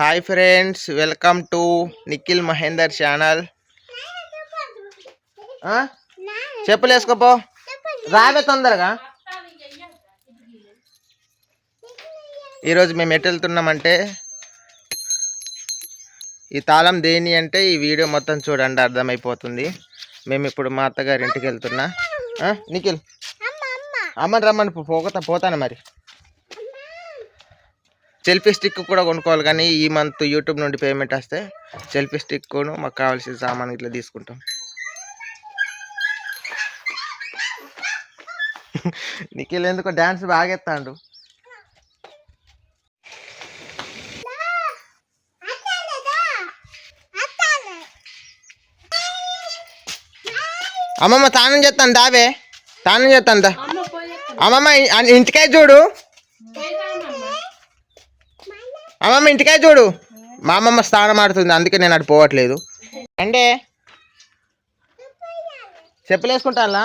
Hi friends, welcome to Nikhil Mahender channel. చెప్పులు వేసుకోపో, రావే తొందరగా. ఈరోజు మేము ఎటు వెళ్తున్నామంటే, ఈ తాళం దేని అంటే ఈ వీడియో మొత్తం చూడండి, అర్థమైపోతుంది. మేము ఇప్పుడు మా అత్తగారి ఇంటికి వెళ్తున్నా. నిఖిల్ అమ్మని రమ్మని పోతాను. మరి సెల్ఫీ స్టిక్ కూడా కొనుక్కోవాలి, కానీ ఈ మంత్ యూట్యూబ్ నుండి పేమెంట్ వస్తే సెల్ఫీ స్టిక్ను మాకు కావాల్సిన సామాన్ ఇట్లా తీసుకుంటాం. నిఖిల్ ఎందుకో డ్యాన్స్ బాగా ఎత్తాడు. అమ్మమ్మ తానం చేస్తాను, దావే తానం చేస్తాను దా. అమ్మమ్మ ఇంటికాయ చూడు, అమ్మమ్మ ఇంటికాయ చూడు. మా అమ్మమ్మ స్నానం ఆడుతుంది, అందుకే నేను అటు పోవట్లేదు. అంటే చెప్పులు వేసుకుంటానా?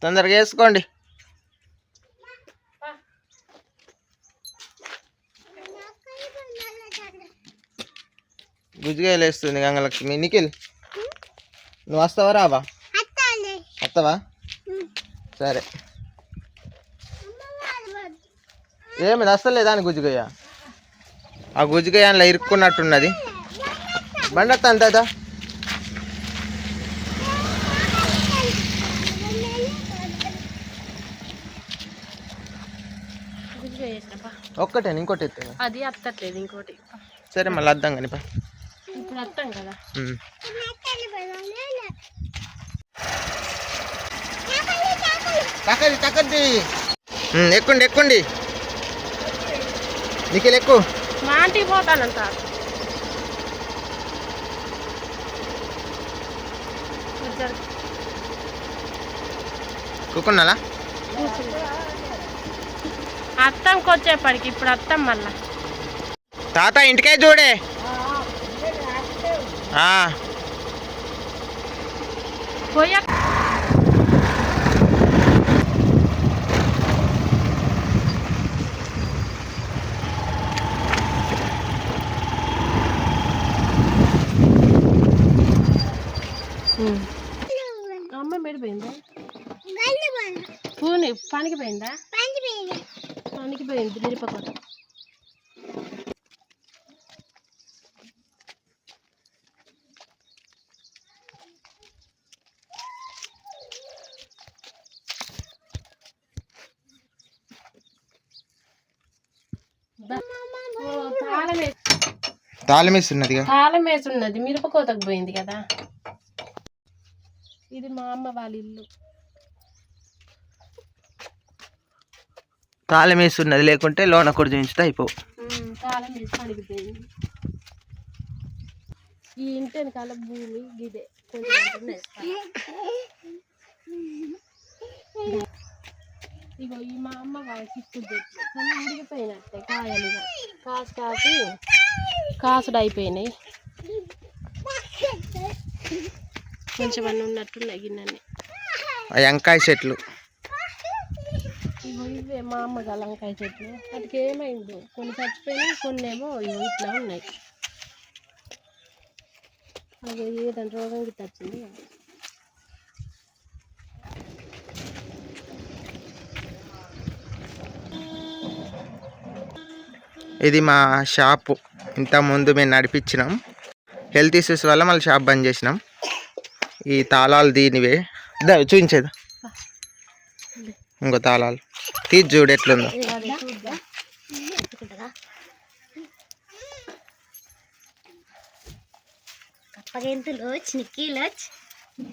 తొందరగా వేసుకోండి. గుజ్జిగాయలు వేస్తుంది గంగలక్ష్మి. నిఖిల్ నువ్వు వస్తావా రావా? వస్తావా? సరే. ఏమి వస్తలేదా అని గుజ్జిగయ్య? ఆ గుజ్జిగయ్య అందులో ఇరుక్కున్నట్టున్నది. బండి వస్తా అంతా ఒక్కటే, ఇంకోటి ఎత్తా. అది అత్తట్లేదు, ఇంకోటి. సరే మళ్ళీ వద్దాం కానీ ఇప్పుడు వస్తాం కదా. తక్కది ఎక్కుండి ఎక్కుండి. నిఖిల్ ఎక్కువ. మా ఆంటీ పోతానంట. కూకున్నాలా? అత్తంకి వచ్చేప్పటికి ఇప్పుడు అత్తం మళ్ళా. తాత ఇంటికే చూడే. పోయా అమ్మ మెడిపోయిందా? పూని పనికి పోయిందా? పనికి పోయింది మిరపకోట. తాళం వేస్తున్నది, తాళం వేస్తున్నది, మిరపకోతకు పోయింది కదా. ఇది మా అమ్మ వాళ్ళ ఇల్లు. తాళం వేస్తున్నది, లేకుంటే లోన కూడా చూపించితే అయిపో. తాళం వేసి పడిపోయింది. ఈ ఇంటి వెనకాల భూమి గిదే కొంచెం. ఇగో ఈ మా అమ్మ వాళ్ళ చిక్కుడు చెట్లు కానీ ఉడిగిపోయినట్టే, కాయలు కాసుడు అయిపోయినాయి. కొంచెం అన్నీ ఉన్నట్టున్నాయి గిన్నె. వంకాయ చెట్లు ఇగో ఇవే మా అమ్మ గల వంకాయ చెట్లు. వాటికి ఏమైందో, కొన్ని చచ్చిపోయినాయి, కొన్ని ఏమో ఇట్లా ఉన్నాయి. అది ఏదంటే రోగం గిట్ట వచ్చింది. ఇది మా షాపు. ఇంతకుముందు మేము నడిపించినాం, హెల్త్ ఇష్యూస్ వల్ల మళ్ళీ షాప్ బంద్ చేసినాం. ఈ తాళాలు దీనివే, చూపించేది. ఇంకో తాళాలు తీసి చూడు ఎట్లుందో.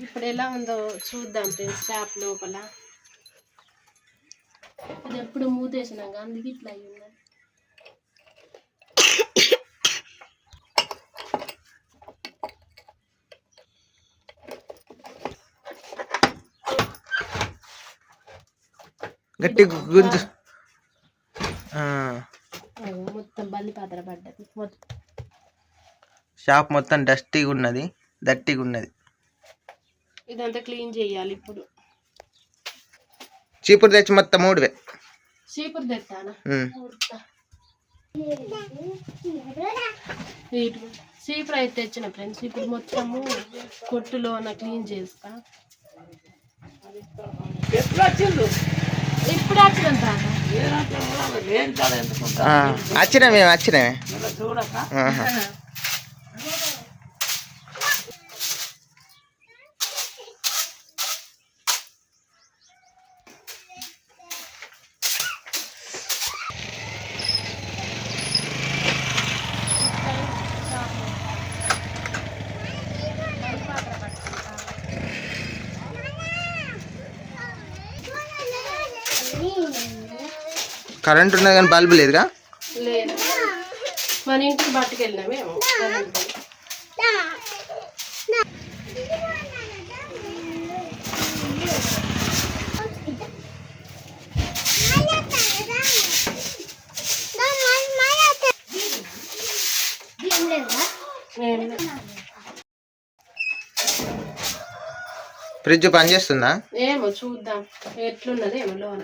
ఇప్పుడు ఎలా ఉందో చూద్దాం ఫ్రెండ్స్. షాప్ లోపల అది ఎప్పుడు మూతేసినాక అందుకే ఇట్లా అయ్యి ఉన్నది. గట్టి గుంజు. మొత్తం బల్లి పాత్ర పడ్డది. షాప్ మొత్తం డస్టీగా ఉన్నది, దట్టిగా ఉన్నది. ఇదంతా క్లీన్ చేయాలి ఇప్పుడు. చీపురు తెచ్చి మొత్తం మూడువే. చీపురు తెస్తానా? ఇటు చీపురు అయితే తెచ్చిన ఫ్రెండ్స్. ఇప్పుడు మొత్తము కొట్టులోన క్లీన్ చేస్తా. ఇప్పుడు వచ్చిన వచ్చినామే కరెంట్ ఉన్నది కానీ బల్బు లేదుగా. లేదు, మన ఇంటికి పట్టుకెళ్ళినామేమో కరెంట్ బల్బు. ఫ్రిడ్జ్ పని చేస్తుందా ఏమో చూద్దాం ఎట్లున్నది ఏమో లోన.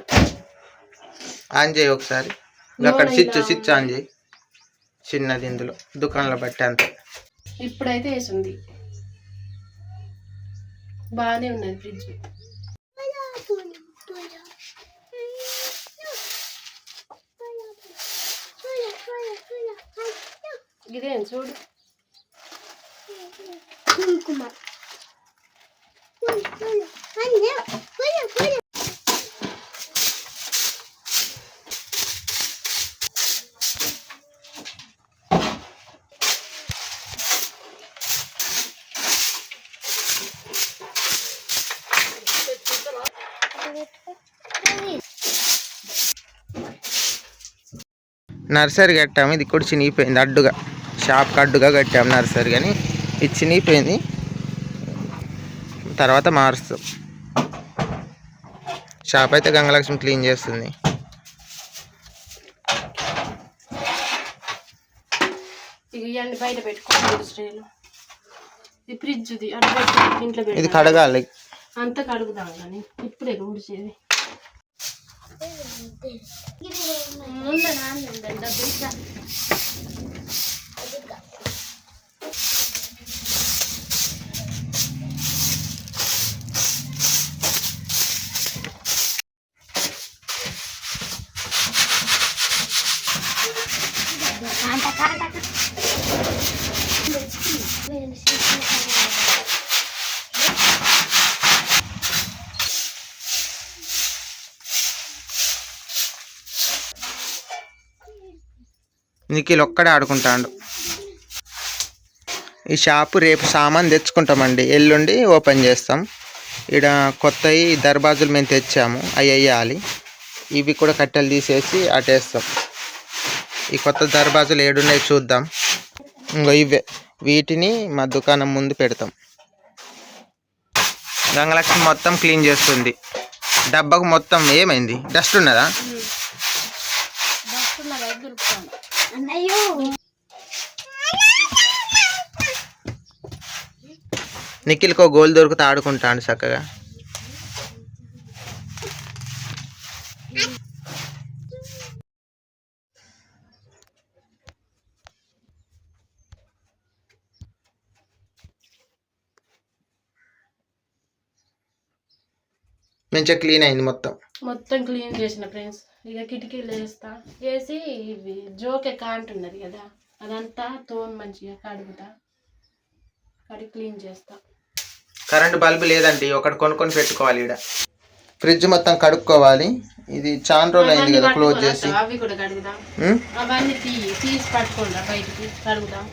ఆన్ చేయి ఒకసారి. అక్కడ స్విచ్ ఆన్ చేయి. చిన్నది ఇందులో దుకాణంలో బట్టి అంతే. ఇప్పుడైతే వేసింది బాగానే ఉన్నది ఫ్రిడ్జ్. ఇదేం చూడు. నర్సరీ కట్టాము. ఇది కూడా చినిగిపోయింది. అడ్డుగా షాప్కి అడ్డుగా కట్టాము నర్సరీ, కానీ ఇది చినిగిపోయింది. తర్వాత మారుస్తాం. షాప్ అయితే గంగలక్ష్మి క్లీన్ చేస్తుంది. ఇవన్నీ బయట పెట్టుకోవాలి. ఇది ఫ్రిడ్జ్ది ఇంట్లో ఇది కడగాలి. అంతా కడుగుదాం కానీ ఇప్పుడే ఊడిచేది. నిఖిల్ ఒక్కడే ఆడుకుంటాడు. ఈ షాపు రేపు సామాన్ తెచ్చుకుంటామండి. ఎల్లుండి ఓపెన్ చేస్తాం. ఇక్కడ కొత్తవి దర్బాజులు మేము తెచ్చాము, అవి వేయాలి. ఇవి కూడా కట్టెలు తీసేసి అటేస్తాం. ఈ కొత్త దర్బాజులు ఏడున్నాయి చూద్దాం. ఇంకో ఇవే, వీటిని మా దుకాణం ముందు పెడతాం. గంగలక్ష్మి మొత్తం క్లీన్ చేస్తుంది. డబ్బాకు మొత్తం ఏమైంది? డస్ట్ ఉన్నదా? నిఖిల్కో గోల్ దొరికితే ఆడుకుంటాడు చక్కగా. మంచిగా క్లీన్ అయింది. మొత్తం క్లీన్ చేసిన ఫ్రెండ్స్. ఇక కిటికీలు వేస్తా, వేసి ఇవి జోకే కాంటున్నది కదా, అదంతా మంచిగా కడిగి క్లీన్ చేస్తా. కరెంటు బల్బు లేదండి, ఒకటి కొనుక్కొని పెట్టుకోవాలి. ఇక్కడ ఫ్రిడ్జ్ మొత్తం కడుక్కోవాలి. ఇది చాలా రోజులు అయింది కదా క్లోజ్ చేసి. అవి కూడా కడుగుదాం. అవన్నీ తీసి పట్టుకోండి బయటికి, కడుగుదాం.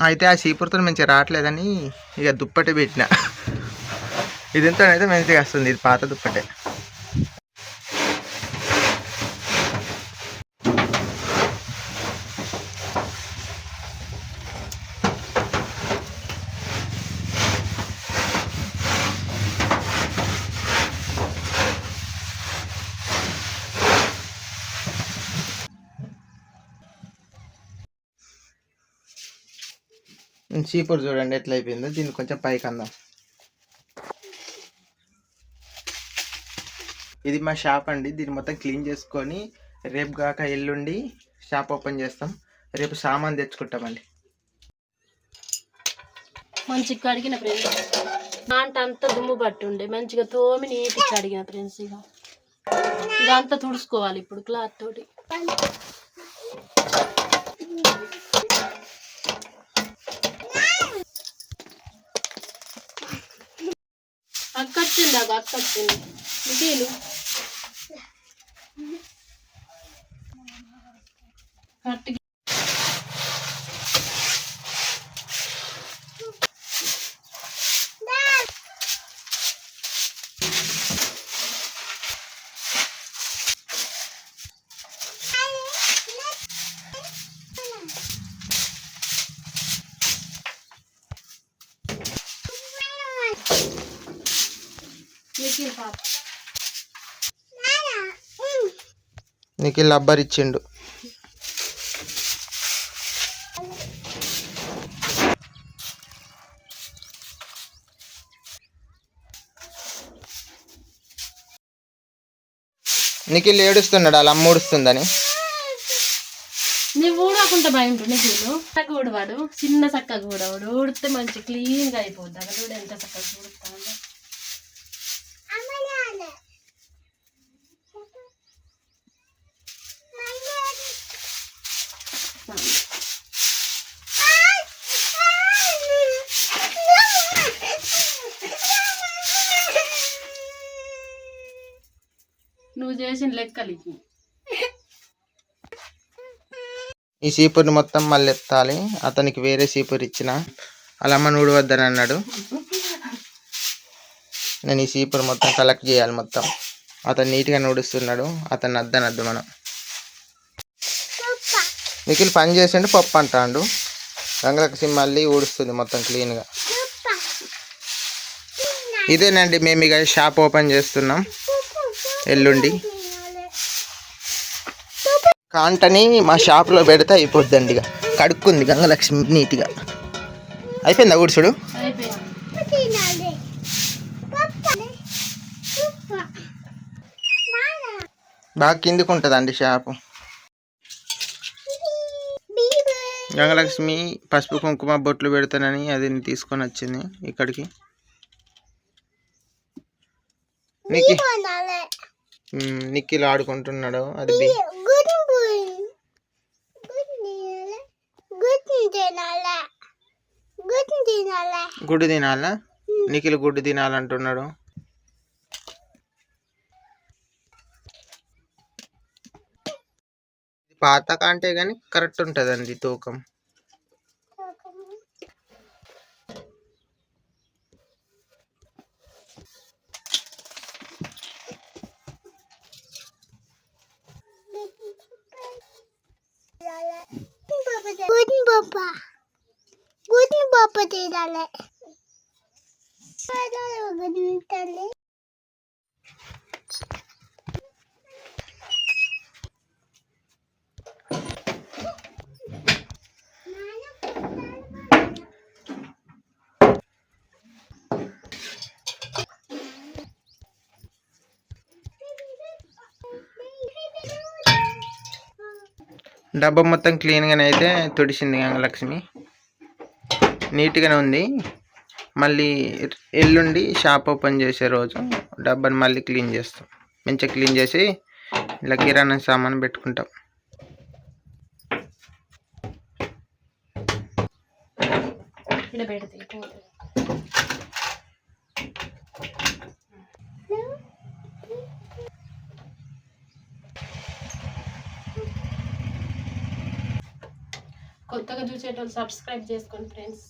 అయితే ఆ చీపురుతో మంచిగా రావట్లేదని ఇక దుప్పటి పెట్టిన. ఇదంతా అయితే మంచిగా వస్తుంది. ఇది పాత దుప్పటే. చీపురు చూడండి ఎట్లా అయిపోయిందో. దీన్ని కొంచెం పైకి అందాం. ఇది మా షాప్ అండి. దీన్ని మొత్తం క్లీన్ చేసుకొని రేపు కాక ఎల్లుండి షాప్ ఓపెన్ చేస్తాం. రేపు సామాన్ తెచ్చుకుంటామండి. మంచిగా కడిగిన ఫ్రెండ్స్, అంతా దుమ్ము పట్టి ఉండే మంచిగా తోమి నీట్గా కడిగిన ఫ్రెండ్స్. ఇదంతా తుడుచుకోవాలి ఇప్పుడు క్లాత్ తోటి. అక్కొచ్చింది మిటీలు కట్టి నీకు రబ్బర్ ఇచ్చిండు. నీకు ఏడుస్తున్నాడు అలా అమ్మ ఊడుస్తుందని. నువ్వు ఊడకుండా భయం ఉంటుంది. నీకు చక్కగా ఊడవాడు, చిన్న చక్కగా ఊడవాడు. ఊడితే మంచి క్లీన్గా అయిపోద్ది. అక్కడ కూడా ఎంత చక్కగా ఊడుతాడు. నువ్వు చేసిన లెక్కలు ఈ సీపుర్ని మొత్తం మళ్ళీ ఎత్తాలి. అతనికి వేరే సీపుర్ ఇచ్చిన, అలా అమ్మ నూడవద్దని అన్నాడు. నేను ఈ సీపుర్ మొత్తం కలెక్ట్ చేయాలి. మొత్తం అతను నీట్గా నూడుస్తున్నాడు. అతను అద్దనద్దు మనం. నిఖిల్ పని చేసిండు పప్పు అంటాడు. గంగలక్ష్మి మళ్ళీ ఊడుస్తుంది మొత్తం క్లీన్గా. ఇదేనండి, మేము ఇక షాప్ ఓపెన్ చేస్తున్నాం ఎల్లుండి. కాంటని మా షాప్లో పెడితే అయిపోద్దండి. ఇక కడుక్కుంది గంగలక్ష్మి నీట్గా. అయిపోయిందా ఊడ్చుడు? బాగా కిందికి ఉంటుందండి షాపు. గంగలక్ష్మి పసుపు కుంకుమ బొట్లు పెడతానని అది తీసుకొని వచ్చింది ఇక్కడికి. నిఖిల్ ఆడుకుంటున్నాడు. అది గుడ్డు తినాలా? నిఖిల్ గుడ్డు తినాలంటున్నాడు. పాత కంటే కానీ కరెక్ట్ ఉంటుందండి తూకం. డబ్బా మొత్తం క్లీన్గానే అయితే తుడిసింది గంగలక్ష్మి. నీట్గానే ఉంది. మళ్ళీ ఎల్లుండి షాప్ ఓపెన్ చేసే రోజు డబ్బాని మళ్ళీ క్లీన్ చేస్తాం. మంచిగా క్లీన్ చేసి ఇలా కిరాణా సామాన్ పెట్టుకుంటాం. కొత్తగా చూసేటోళ్ళు సబ్స్క్రైబ్ చేసుకోండి ఫ్రెండ్స్.